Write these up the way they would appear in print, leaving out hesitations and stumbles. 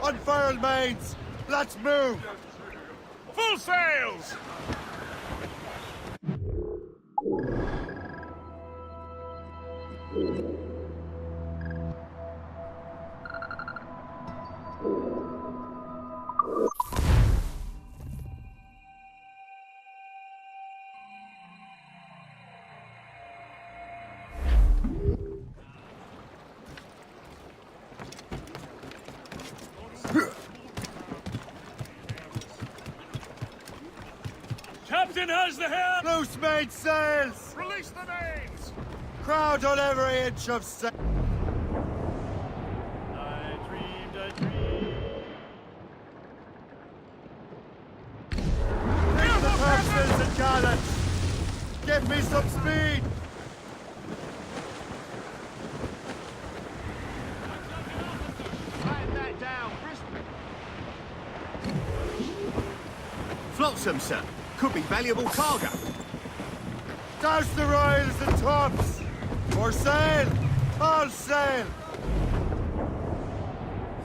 Unfurl mains! Let's move! Full sails! Captain has the helm! Loose main sails! Release the mains! Crowd on every inch of sail! I dreamed a dream. Take the topsails and gallants! Give me some speed! Quiet that down, Flotsam, sir. Could be valuable cargo. Douse the royals and tops! For sail! All sail!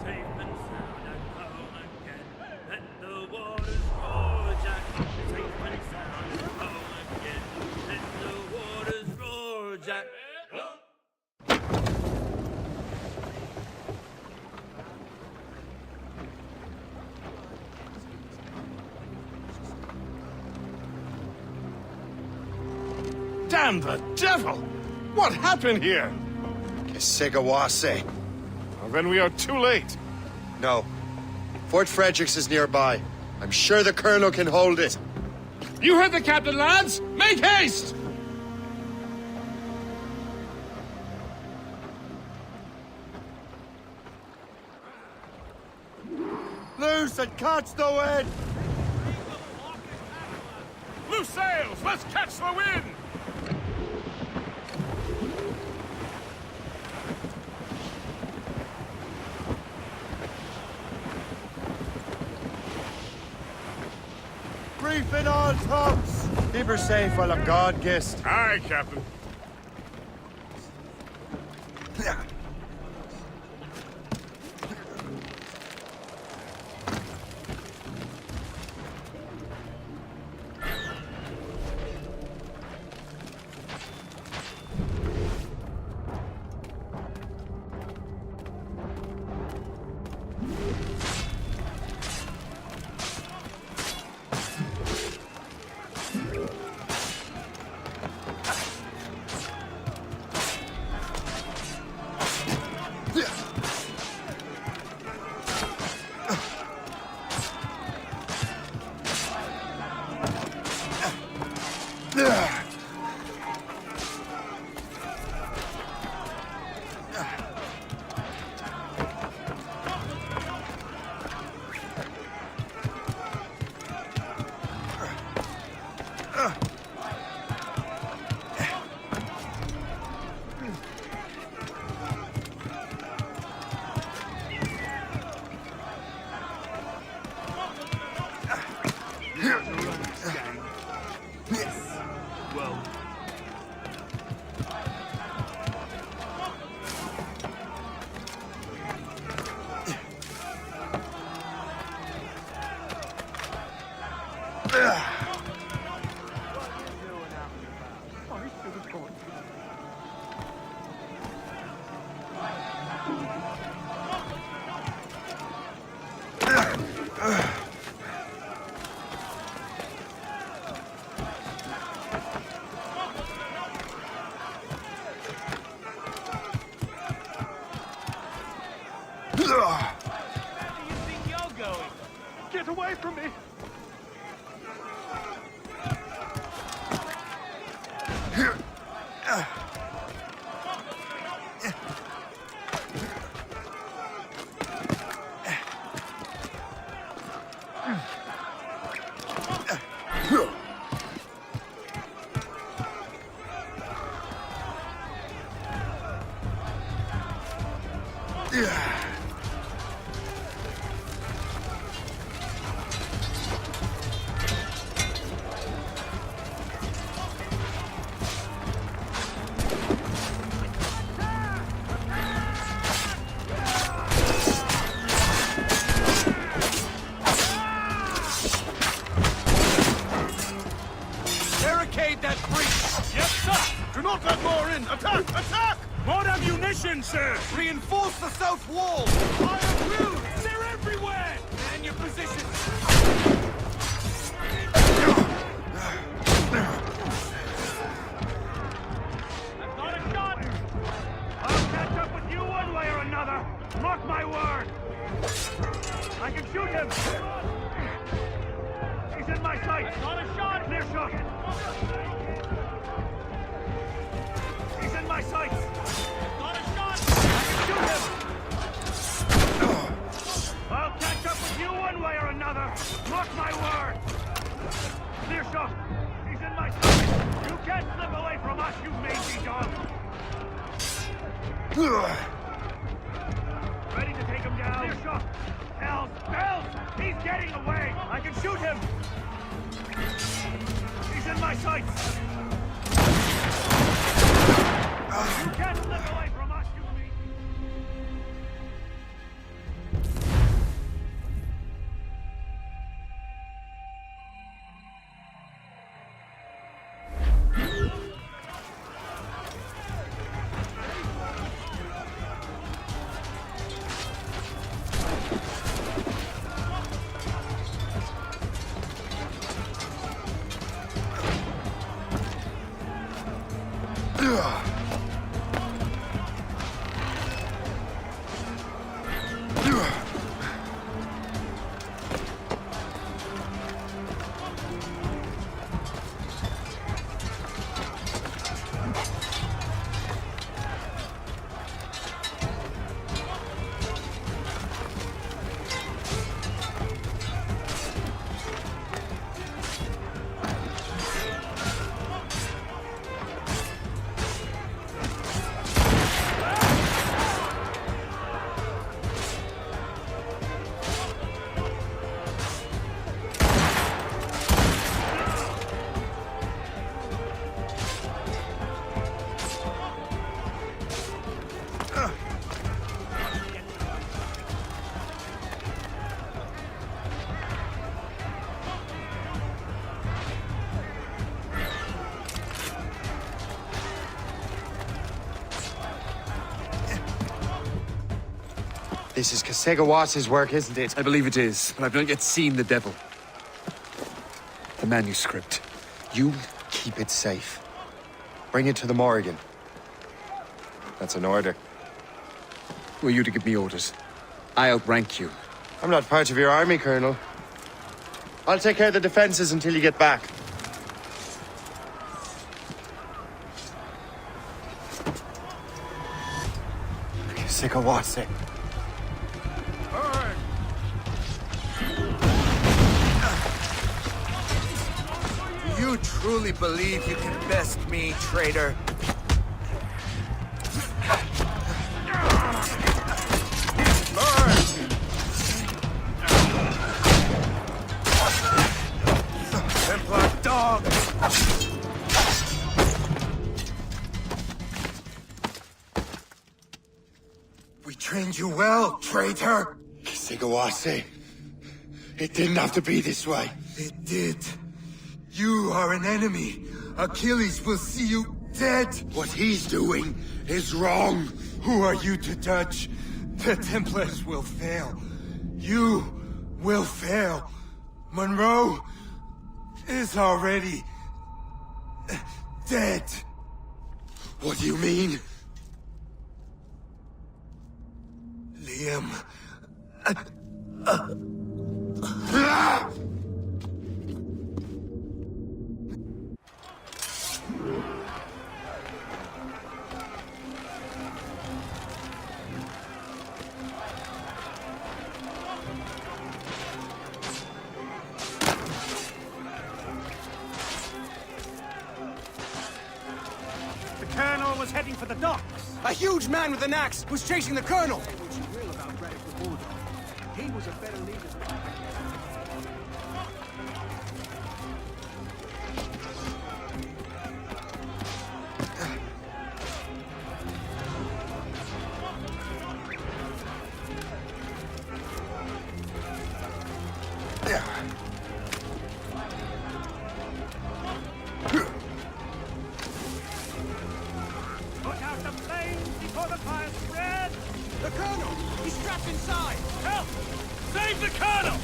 Safe and sound and home again. Let the waters roar, Jack. Safe and sound and home again. Let the waters roar, Jack. Damn the devil! What happened here? Kesigawase. Well, then we are too late. No. Fort Fredericks is nearby. I'm sure the colonel can hold it. You heard the captain, lads! Make haste! Loose and catch the wind! Loose sails! Let's catch the wind! Reef in all tops! Keep her safe while I'm gone, Gist. Aye, Captain. Get away from me! blockade that breach! Yes, sir! Do not let more in! Attack! Attack! More ammunition, sir! Reinforce the south wall! Fire will! They're everywhere! Man your positions! I've got a shot! I'll catch up with you one way or another! Mark my word! I can shoot him! He's in my sight! Got a shot! Clear shot! He's in my sights! Got a shot! I can shoot him! I'll catch up with you one way or another! Mark my word! Clear shot! He's in my sights! You can't slip away from us, you mangy dog! Ready to take him down! Clear shot! Hells! Hells! He's getting away! I can shoot him! He's in my sights! You can't slip away from us, you mean! This is Kasegawas's work, isn't it? I believe it is, but I've not yet seen the devil. The manuscript. You keep it safe. Bring it to the Morrigan. That's an order. Who are you to give me orders? I outrank you. I'm not part of your army, Colonel. I'll take care of the defenses until you get back. Kasegawase. You truly believe you can best me, traitor? Templar dog! We trained you well, traitor! Kasegawase. It didn't have to be this way. It did. You are an enemy. Achilles will see you dead. What he's doing is wrong. Who are you to judge? The Templars will fail. You will fail. Monroe is already dead. What do you mean? Liam. The Colonel was heading for the docks. A huge man with an axe was chasing the colonel! He was a better leader. The Colonel! He's trapped inside! Help! Save the Colonel!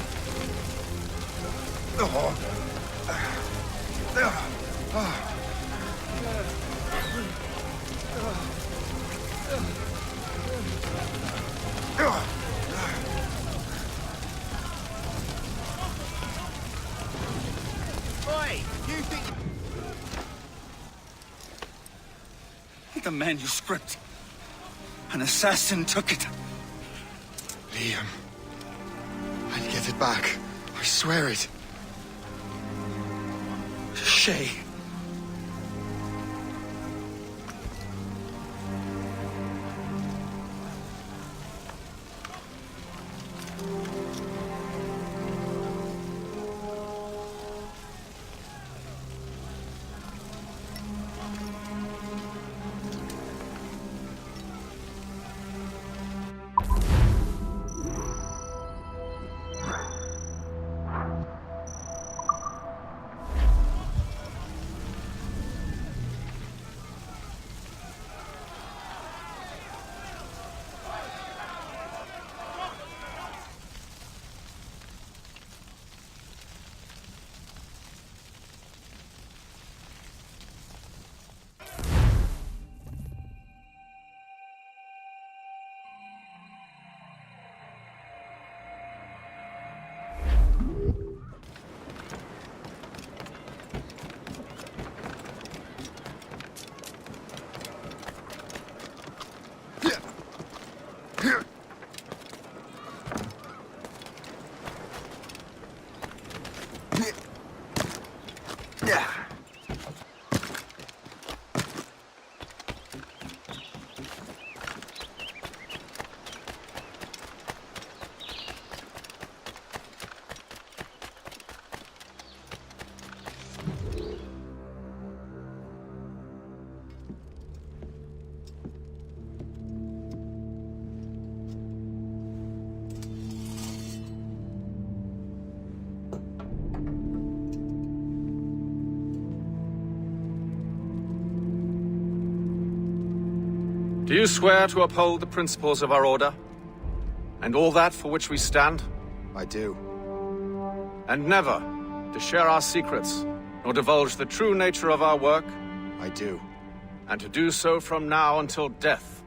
Oi! You think... The manuscript. An assassin took it. Liam. I'll get it back. I swear it. Shay. Do you swear to uphold the principles of our order? And all that for which we stand? I do. And never to share our secrets, nor divulge the true nature of our work? I do. And to do so from now until death,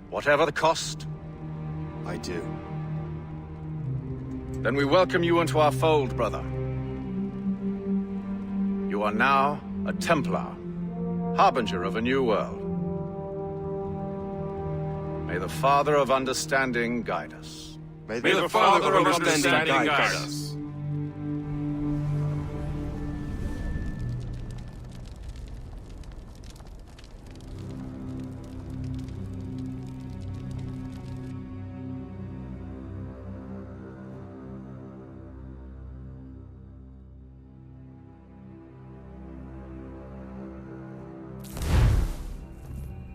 whatever the cost? I do. Then we welcome you into our fold, brother. You are now a Templar, harbinger of a new world. May the Father of Understanding guide us. May the Father of Understanding guide us.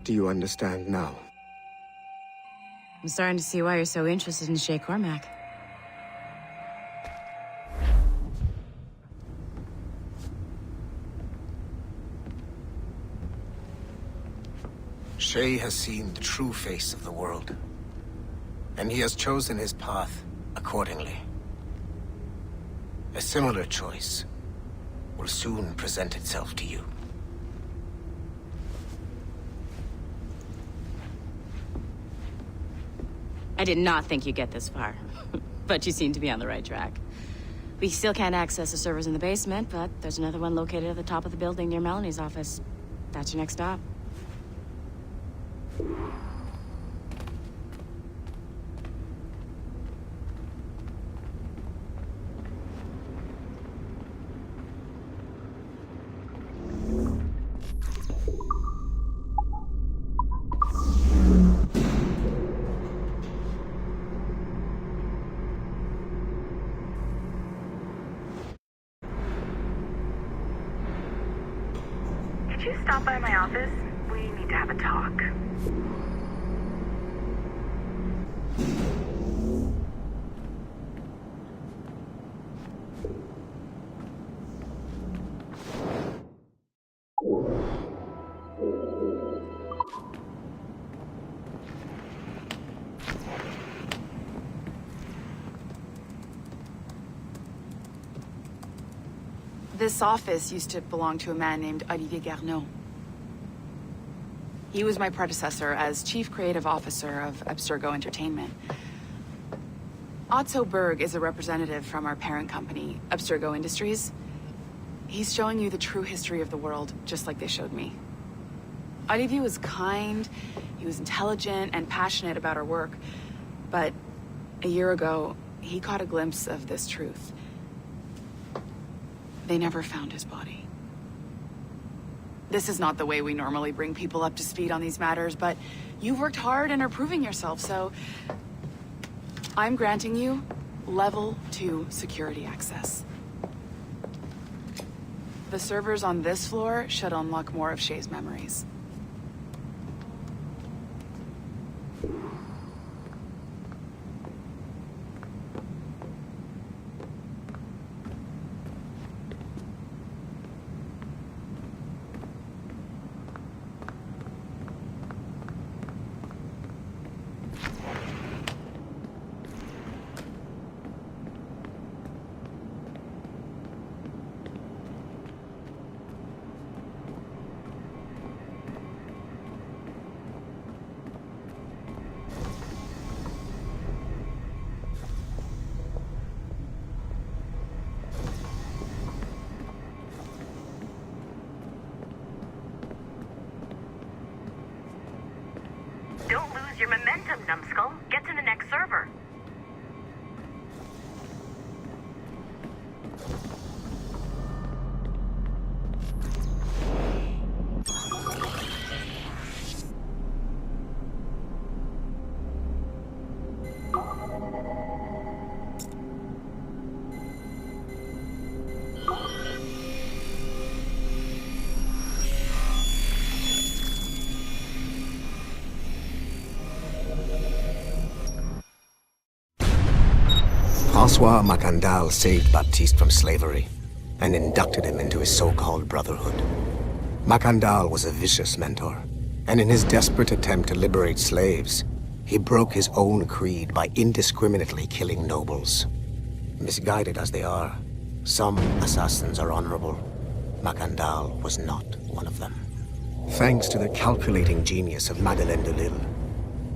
Do you understand now? I'm starting to see why you're so interested in Shay Cormac. Shay has seen the true face of the world, and he has chosen his path accordingly. A similar choice will soon present itself to you. I did not think you'd get this far, but you seem to be on the right track. We still can't access the servers in the basement, but there's another one located at the top of the building near Melanie's office. That's your next stop. Could you stop by my office? We need to have a talk. This office used to belong to a man named Olivier Garneau. He was my predecessor as Chief Creative Officer of Abstergo Entertainment. Otto Berg is a representative from our parent company, Abstergo Industries. He's showing you the true history of the world, just like they showed me. Olivier was kind, he was intelligent and passionate about our work, but a year ago, he caught a glimpse of this truth. They never found his body. This is not the way we normally bring people up to speed on these matters, but you've worked hard and are proving yourself, so I'm granting you level 2 security access. The servers on this floor should unlock more of Shay's memories. Don't lose your momentum, numbskull. Get to the next server. François Macandal saved Baptiste from slavery and inducted him into his so-called brotherhood. Macandal was a vicious mentor, and in his desperate attempt to liberate slaves, he broke his own creed by indiscriminately killing nobles. Misguided as they are, some assassins are honorable. Macandal was not one of them. Thanks to the calculating genius of Madeleine de Lille,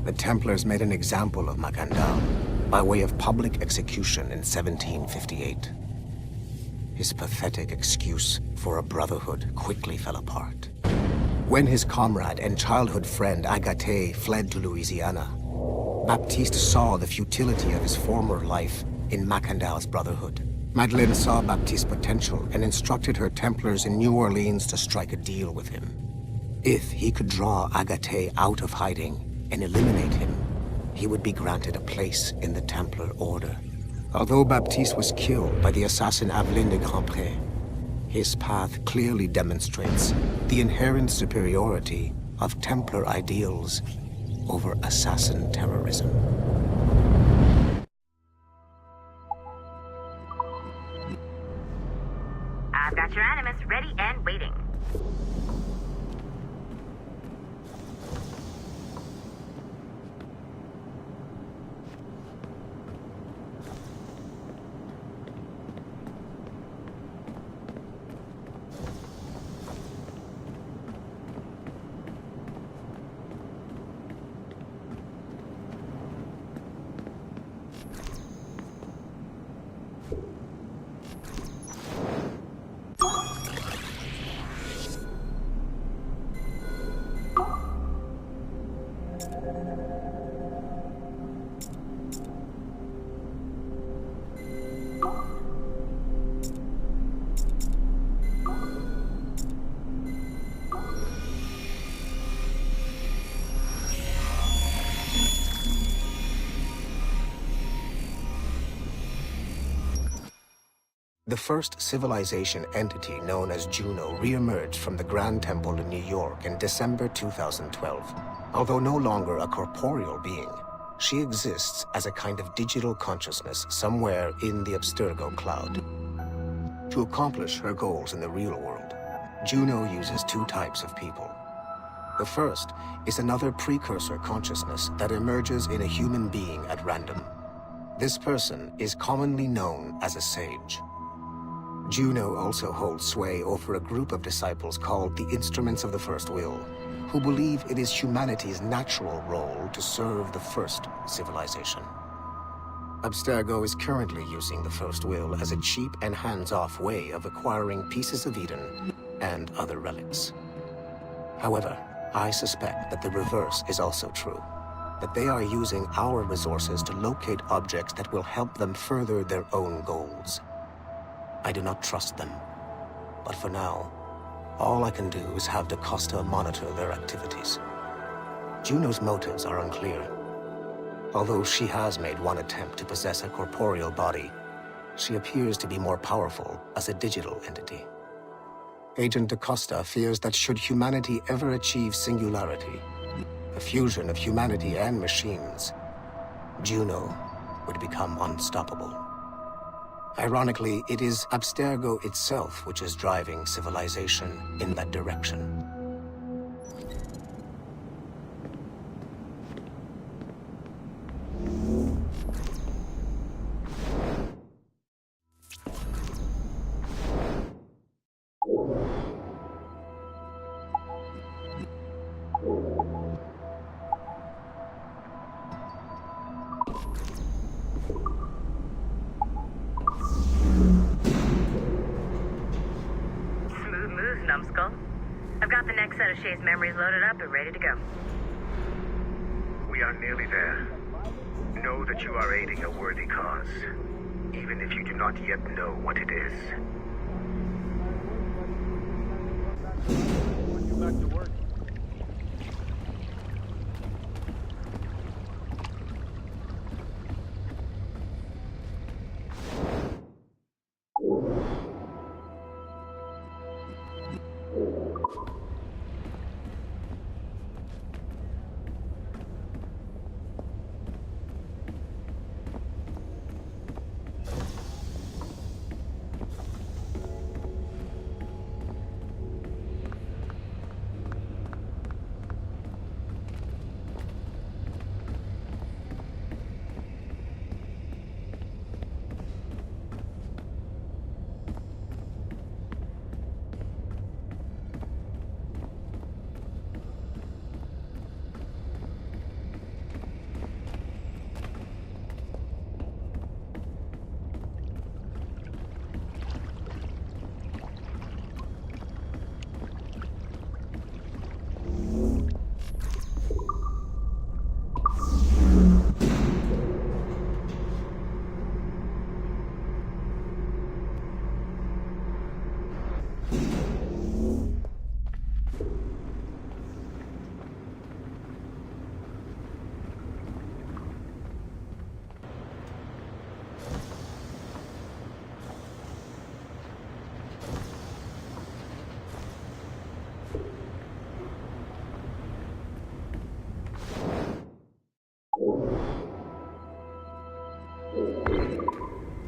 the Templars made an example of Macandal by way of public execution in 1758. His pathetic excuse for a brotherhood quickly fell apart. When his comrade and childhood friend Agathe fled to Louisiana, Baptiste saw the futility of his former life in Macandal's brotherhood. Madeleine saw Baptiste's potential and instructed her Templars in New Orleans to strike a deal with him. If he could draw Agathe out of hiding and eliminate him, he would be granted a place in the Templar Order. Although Baptiste was killed by the assassin Aveline de Grandpré, his path clearly demonstrates the inherent superiority of Templar ideals over assassin terrorism. I've got your Animus ready and waiting. The first civilization entity known as Juno re-emerged from the Grand Temple in New York in December 2012. Although no longer a corporeal being, she exists as a kind of digital consciousness somewhere in the Abstergo cloud. To accomplish her goals in the real world, Juno uses two types of people. The first is another precursor consciousness that emerges in a human being at random. This person is commonly known as a sage. Juno also holds sway over a group of disciples called the Instruments of the First Will, who believe it is humanity's natural role to serve the first civilization. Abstergo is currently using the First Will as a cheap and hands-off way of acquiring pieces of Eden and other relics. However, I suspect that the reverse is also true, that they are using our resources to locate objects that will help them further their own goals. I do not trust them, but for now, all I can do is have DaCosta monitor their activities. Juno's motives are unclear. Although she has made one attempt to possess a corporeal body, she appears to be more powerful as a digital entity. Agent DaCosta fears that should humanity ever achieve singularity, a fusion of humanity and machines, Juno would become unstoppable. Ironically, it is Abstergo itself which is driving civilization in that direction. Numbskull. I've got the next set of Shay's memories loaded up and ready to go. We are nearly there. Know that you are aiding a worthy cause, even if you do not yet know what it is. Back to work.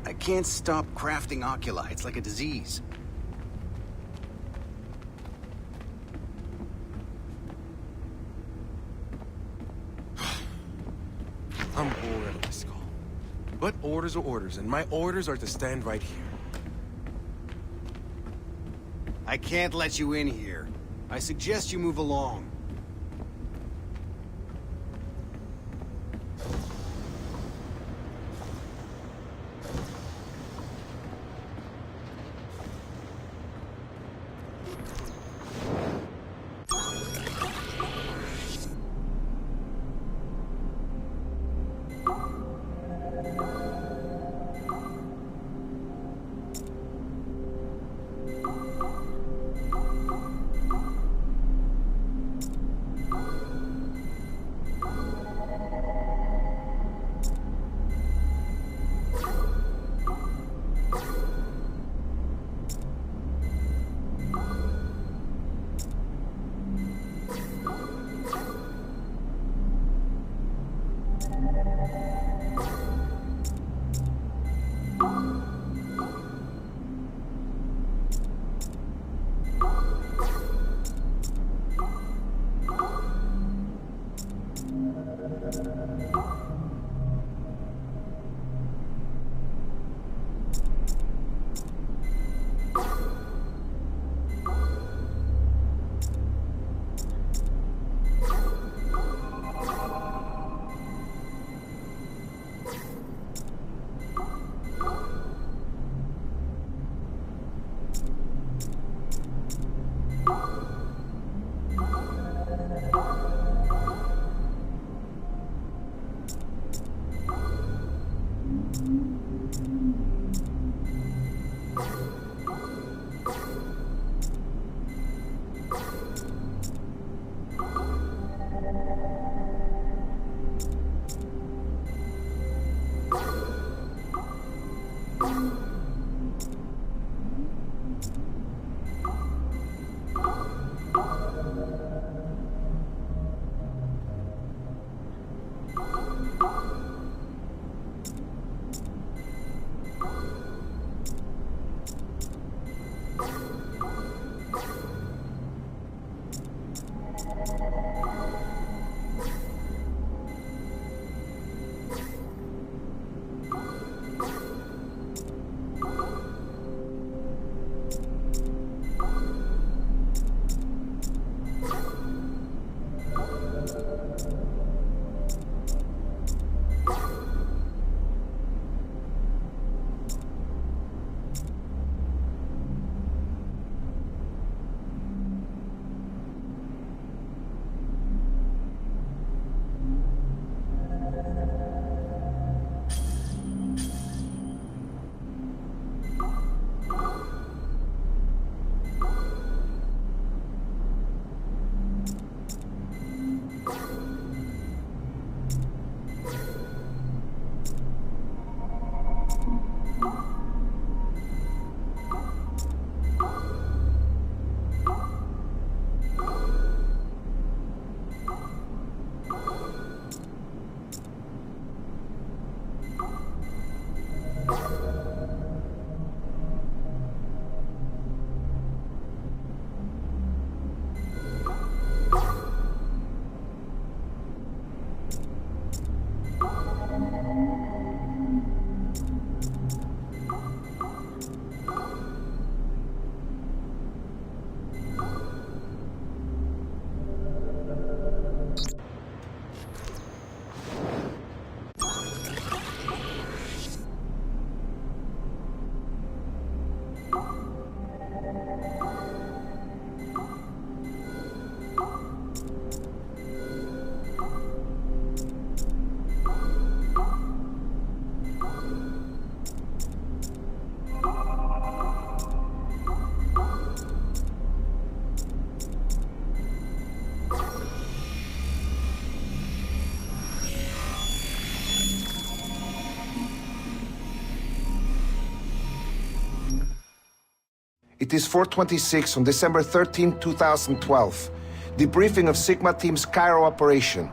I can't stop crafting oculi. It's like a disease. I'm bored of this call. But orders are orders, and my orders are to stand right here. I can't let you in here. I suggest you move along. It is 4:26 on December 13, 2012. Debriefing of Sigma Team's Cairo operation.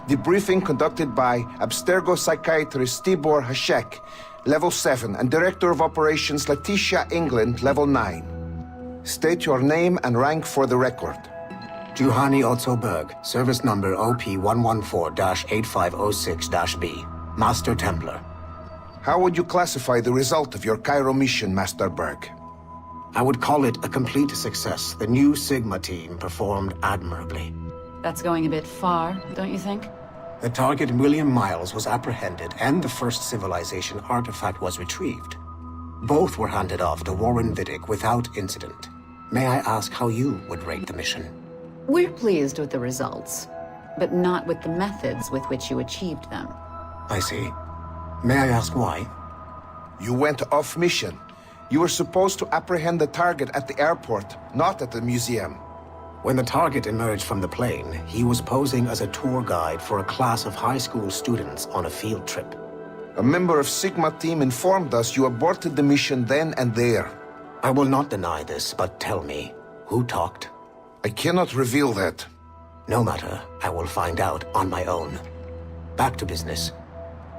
Debriefing conducted by Abstergo psychiatrist Tibor Hashek, Level 7, and Director of Operations Letitia England, Level 9. State your name and rank for the record. Juhani Otzoberg, service number OP114-8506-B, Master Templar. How would you classify the result of your Cairo mission, Master Berg? I would call it a complete success. The new Sigma team performed admirably. That's going a bit far, don't you think? The target, William Miles, was apprehended and the first civilization artifact was retrieved. Both were handed off to Warren Vidic without incident. May I ask how you would rate the mission? We're pleased with the results, but not with the methods with which you achieved them. I see. May I ask why? You went off mission. You were supposed to apprehend the target at the airport, not at the museum. When the target emerged from the plane, he was posing as a tour guide for a class of high school students on a field trip. A member of Sigma team informed us you aborted the mission then and there. I will not deny this, but tell me, who talked? I cannot reveal that. No matter, I will find out on my own. Back to business.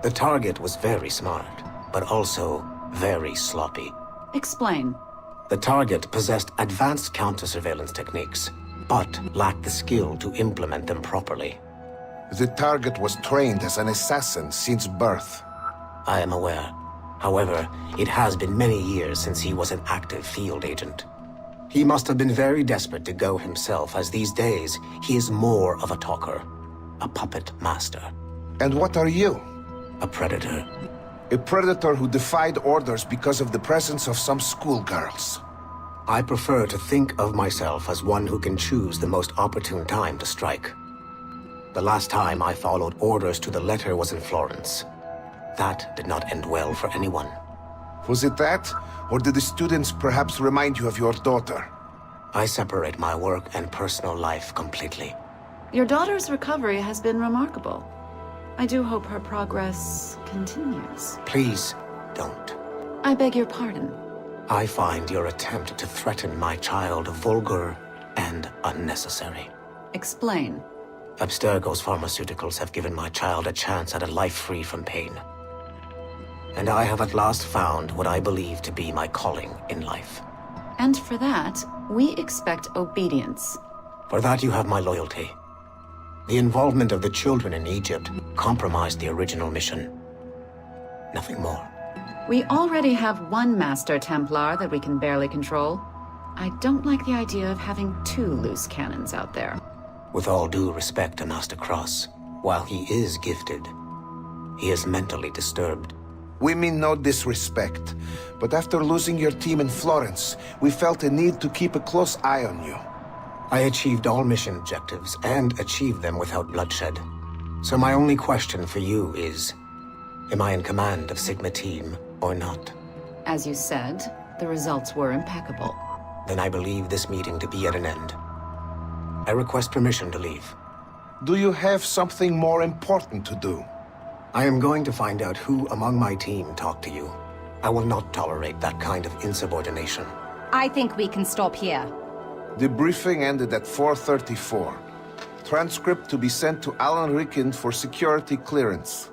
The target was very smart, but also very sloppy. Explain. The target possessed advanced counter-surveillance techniques, but lacked the skill to implement them properly. The target was trained as an assassin since birth. I am aware. However, it has been many years since he was an active field agent. He must have been very desperate to go himself, as these days he is more of a talker, a puppet master. And what are you? A predator. A predator who defied orders because of the presence of some schoolgirls. I prefer to think of myself as one who can choose the most opportune time to strike. The last time I followed orders to the letter was in Florence. That did not end well for anyone. Was it that? Or did the students perhaps remind you of your daughter? I separate my work and personal life completely. Your daughter's recovery has been remarkable. I do hope her progress continues. Please, don't. I beg your pardon. I find your attempt to threaten my child vulgar and unnecessary. Explain. Abstergo's pharmaceuticals have given my child a chance at a life free from pain. And I have at last found what I believe to be my calling in life. And for that, we expect obedience. For that you have my loyalty. The involvement of the children in Egypt compromised the original mission. Nothing more. We already have one Master Templar that we can barely control. I don't like the idea of having two loose cannons out there. With all due respect to Master Cross, while he is gifted, he is mentally disturbed. We mean no disrespect, but after losing your team in Florence, we felt a need to keep a close eye on you. I achieved all mission objectives, and achieved them without bloodshed. So my only question for you is, am I in command of Sigma Team or not? As you said, the results were impeccable. Then I believe this meeting to be at an end. I request permission to leave. Do you have something more important to do? I am going to find out who among my team talked to you. I will not tolerate that kind of insubordination. I think we can stop here. The briefing ended at 4:34. Transcript to be sent to Alan Ricken for security clearance.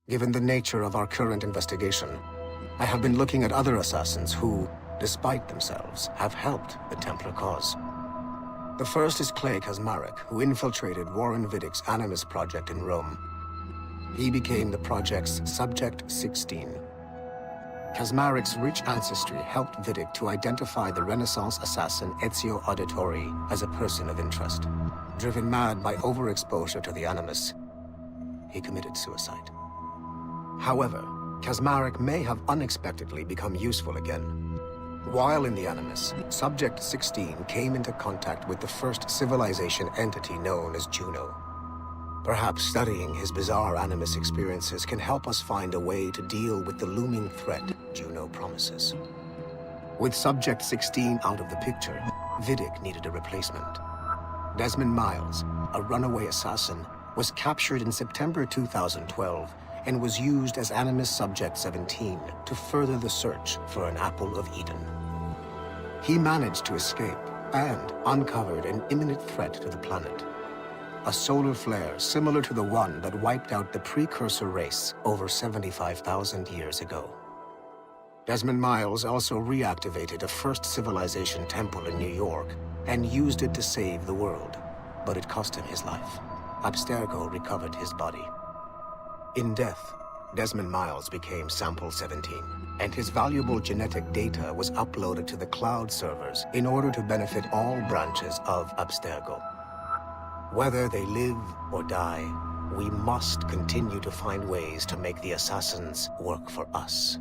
Given the nature of our current investigation, I have been looking at other assassins who, despite themselves, have helped the Templar cause. The first is Clay Kazmarek, who infiltrated Warren Viddick's Animus project in Rome. He became the project's Subject 16. Kazmarek's rich ancestry helped Viddick to identify the Renaissance assassin Ezio Auditore as a person of interest. Driven mad by overexposure to the Animus, he committed suicide. However, Kazmarek may have unexpectedly become useful again. While in the Animus, Subject 16 came into contact with the first civilization entity known as Juno. Perhaps studying his bizarre Animus experiences can help us find a way to deal with the looming threat Juno promises. With Subject 16 out of the picture, Viddick needed a replacement. Desmond Miles, a runaway assassin, was captured in September 2012 and was used as Animus Subject 17 to further the search for an Apple of Eden. He managed to escape and uncovered an imminent threat to the planet. A solar flare similar to the one that wiped out the precursor race over 75,000 years ago. Desmond Miles also reactivated a first civilization temple in New York and used it to save the world, but it cost him his life. Abstergo recovered his body. In death, Desmond Miles became Sample 17, and his valuable genetic data was uploaded to the cloud servers in order to benefit all branches of Abstergo. Whether they live or die, we must continue to find ways to make the assassins work for us.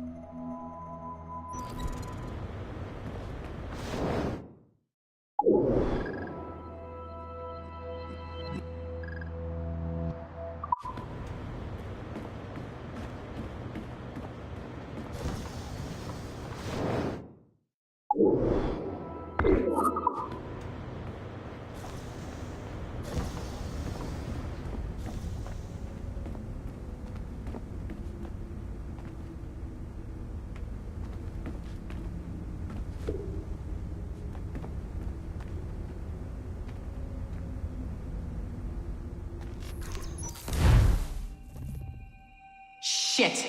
Shit.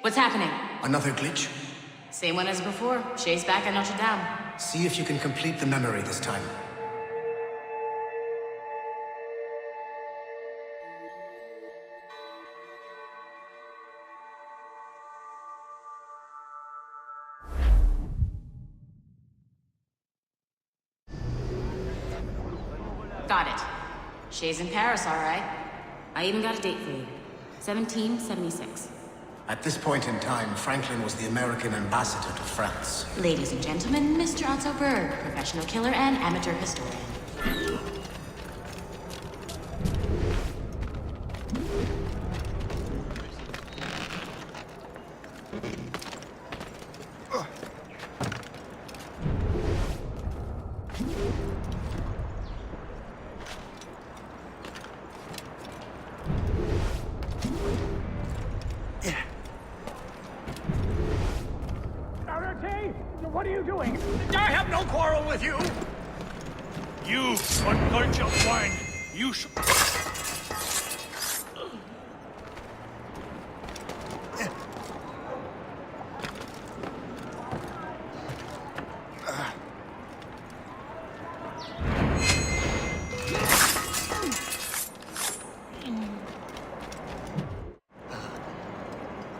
What's happening? Another glitch? Same one as before. Shay's back at Notre Dame. See if you can complete the memory this time. Got it. She's in Paris, all right. I even got a date for you. 1776. At this point in time, Franklin was the American ambassador to France. Ladies and gentlemen, Mr. Otto Berg, professional killer and amateur historian. What are you doing? I have no quarrel with you! You, uncultured swine! You should...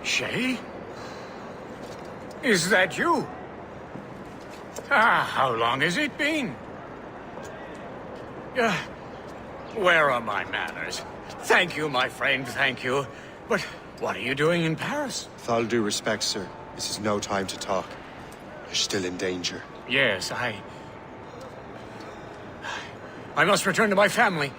Shay? Is that you? How long has it been? Where are my manners? Thank you, my friend, thank you. But what are you doing in Paris? With all due respect, sir, this is no time to talk. You're still in danger. Yes, I must return to my family.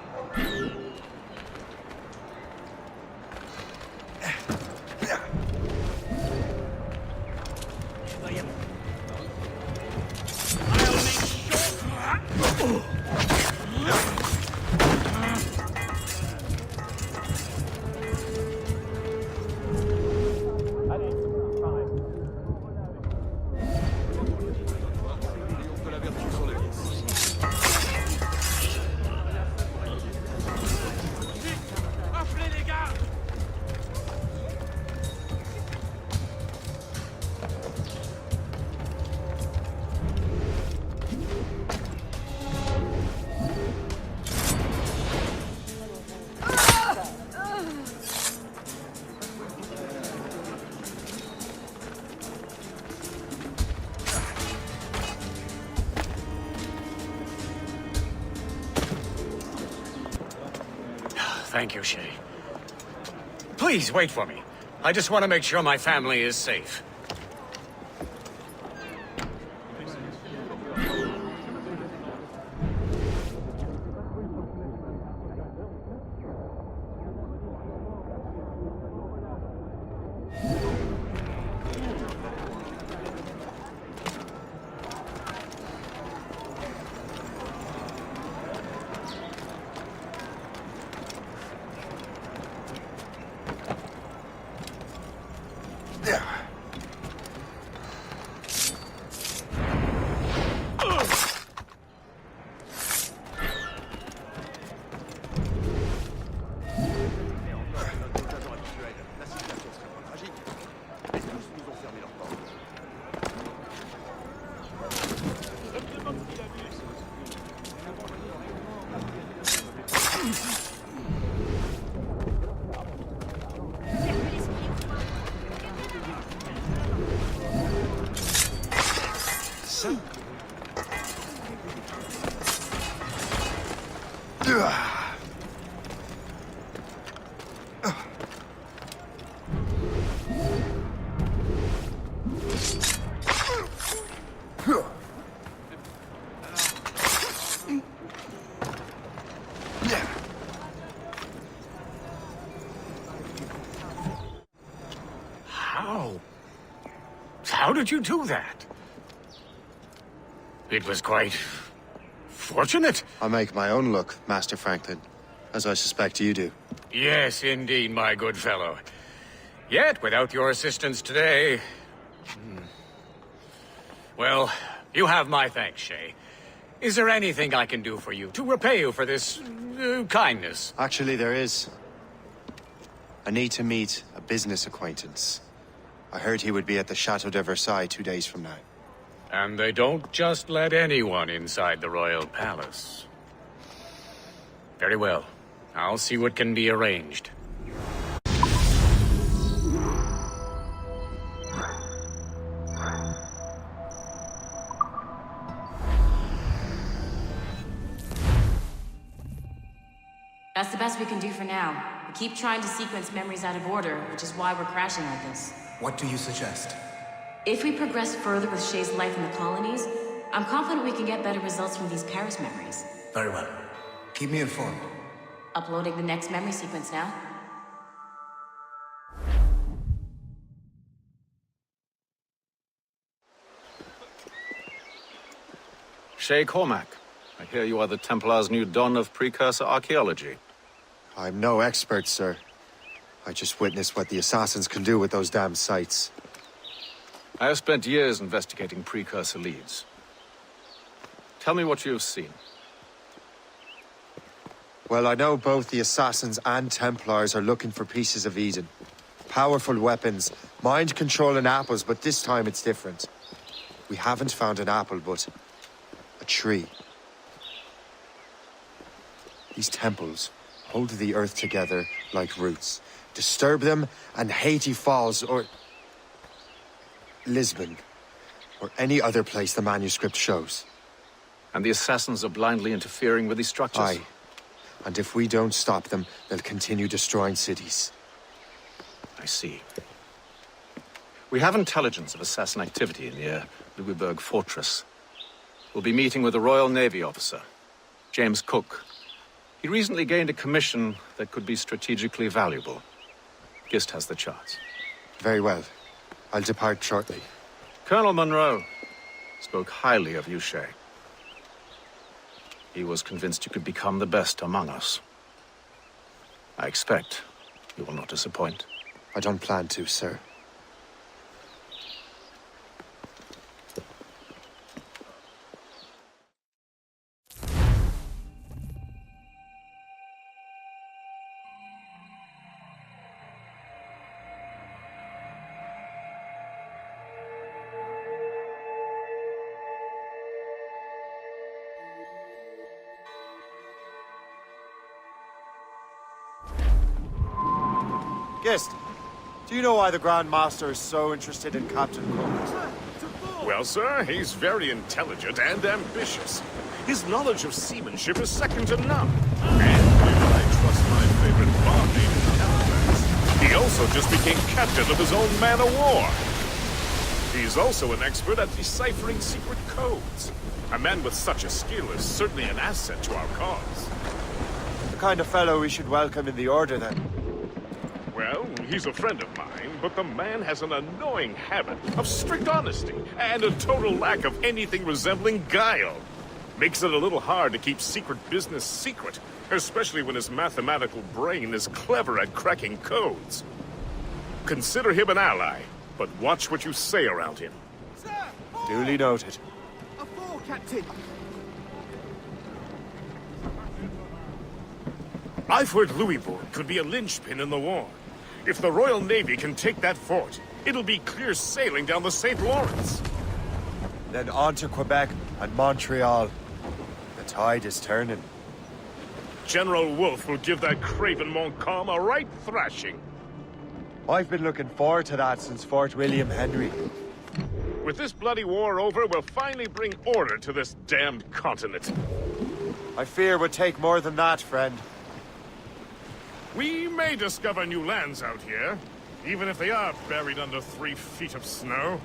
Thank you, Shay. Please, wait for me. I just want to make sure my family is safe. How did you do that? It was quite fortunate. I make my own luck, Master Franklin, as I suspect you do. Yes, indeed, my good fellow. Yet, without your assistance today... Well, you have my thanks, Shay. Is there anything I can do for you to repay you for this kindness? Actually, there is. I need to meet a business acquaintance. I heard he would be at the Chateau de Versailles 2 days from now. And they don't just let anyone inside the royal palace. Very well. I'll see what can be arranged. That's the best we can do for now. We keep trying to sequence memories out of order, which is why we're crashing like this. What do you suggest? If we progress further with Shay's life in the colonies, I'm confident we can get better results from these Paris memories. Very well. Keep me informed. Uploading the next memory sequence now. Shay Cormac, I hear you are the Templar's new don of precursor archaeology. I'm no expert, sir. I just witnessed what the assassins can do with those damn sites. I have spent years investigating precursor leads. Tell me what you have seen. Well, I know both the assassins and Templars are looking for pieces of Eden. Powerful weapons, mind-controlling apples, but this time it's different. We haven't found an apple, but a tree. These temples hold the earth together like roots. Disturb them, and Haiti falls, or Lisbon, or any other place the manuscript shows. And the assassins are blindly interfering with these structures? Aye. And if we don't stop them, they'll continue destroying cities. I see. We have intelligence of assassin activity near Louisburg Fortress. We'll be meeting with a Royal Navy officer, James Cook. He recently gained a commission that could be strategically valuable. Gist has the charts. Very well. I'll depart shortly. Colonel Monroe spoke highly of you, Shay. He was convinced you could become the best among us. I expect you will not disappoint. I don't plan to, sir. Gist, do you know why the Grand Master is so interested in Captain Cook? Well, sir, he's very intelligent and ambitious. His knowledge of seamanship is second to none. And if I trust my favorite barmaid in Halifax, he also just became captain of his own man-of-war. He's also an expert at deciphering secret codes. A man with such a skill is certainly an asset to our cause. The kind of fellow we should welcome in the Order, then. Well, he's a friend of mine, but the man has an annoying habit of strict honesty and a total lack of anything resembling guile. Makes it a little hard to keep secret business secret, especially when his mathematical brain is clever at cracking codes. Consider him an ally, but watch what you say around him. Sir, duly noted. A four, Captain. I've heard Louisbourg could be a linchpin in the war. If the Royal Navy can take that fort, it'll be clear sailing down the St. Lawrence. Then on to Quebec and Montreal. The tide is turning. General Wolfe will give that craven Montcalm a right thrashing. I've been looking forward to that since Fort William Henry. With this bloody war over, we'll finally bring order to this damned continent. I fear it would take more than that, friend. We may discover new lands out here, even if they are buried under 3 feet of snow.